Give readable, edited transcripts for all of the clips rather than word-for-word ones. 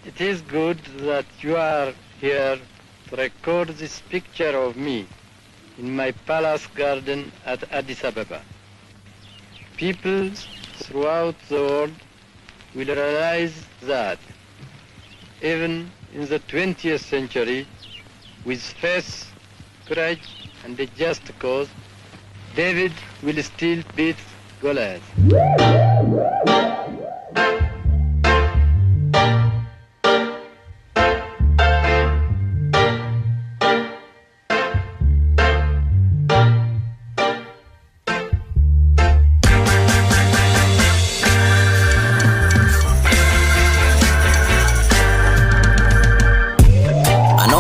It is good that you are here to record this picture of me in my palace garden at Addis Ababa. People throughout the world will realize that even in the 20th century, with faith, courage, and a just cause, David will still beat Goliath.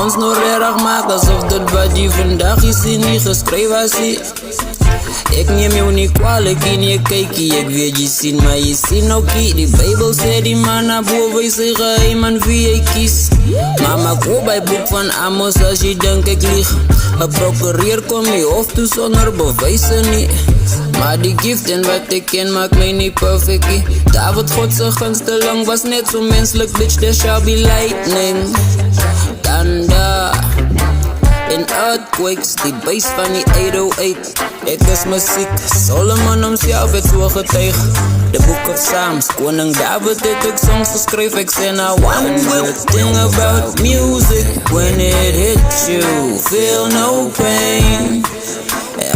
Ons nou reg maak alsof dit wat jy vandag is nie geskrywe is. Ek neem jou nie kwalijk nie, kykie, ek weet jy sien, maar jy sien oukie. Die Bijbel sê die man na boven sy geheim aan wie hy kies. Mama koop by boek van Amos as jy denk ek lieg. Een prokureer kom jy hof toe sonder bewijse nie. Maar die gift en wat ek ken maak my nie perfect nie. David Godse gunsteling was net so menselijk, bitch, there shall be lightning. Thunder en earthquakes, die bass van die 808. Ek is muziek, Solomon homself het so getuig. The Book of Psalms, koning David het ook songs geskryf. Ek sê nou one good thing about music, when it hits you, feel no pain.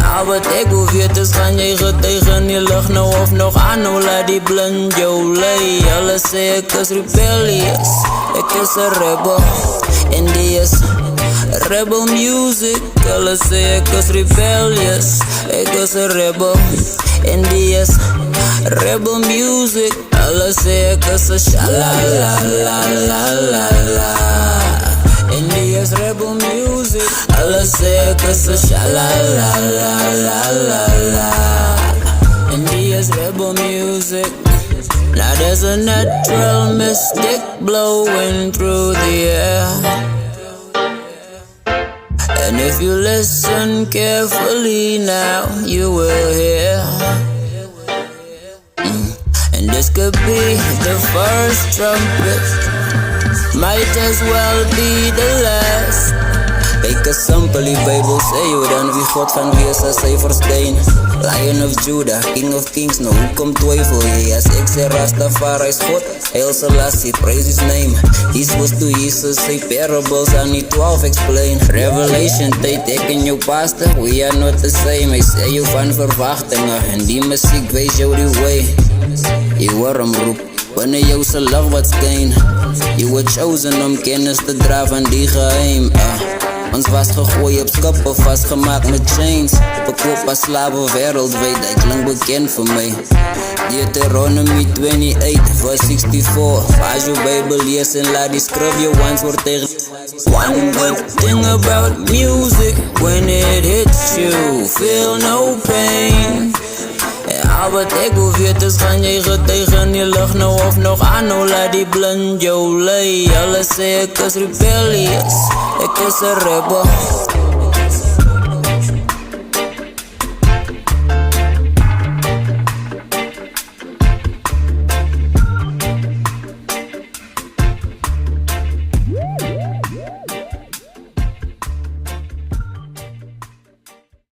Al wat ek hoef weet is, gaan jy getuig in die lucht nou of nog aan, nou laat die blind jou lei. Hulle sê ek is rebellious, ek is a rebel, en die is rebel music. Hulle sê ek is rebellious, ek is a rebel, en die is rebel music. Hulle sê ek is a sha-la-la-la-la-la-la, en die is rebel music. Hulle sê ek is a sha-la-la-la-la-la-la, and die is rebel music. Now there's a natural mystic blowing through the air, and if you listen carefully now, you will hear. And this could be the first trumpet, might as well be the last. Kyk as simpel die Bijbel sê jou dan wie God van wees as hy verstaan. Lion of Judah, King of Kings, nou hoekom twyfel jy? As ek sê Rastafari is God, Haile Selassie, praise his name. He was to Jesus, sy parables aan die 12 explain. Revelation tyd, ek en jou pastor, we are not the same. Hy sê jou van verwachtinge, en die muziek wees jou die way. Jy hoor hom roep, wanneer jou se lig wat skyn. You were chosen om kennis te dra van die geheim. Ons was gegooi op skippe, vastgemaakt met chains. Verkoop as slaven wereldwijd, dat klink bekend vir my. Deuteronomy 28 verse 64. As jou Bijbel lees en laat die skrif jou antwoord tegen. One good thing about music, when it hits you, feel no pain. Al wat ek hoef weet is, gaan jy getuig in die lucht nou of nog aan, nou laat die blind jou lei. Hulle sê ek is rebellious, ek is a rebel,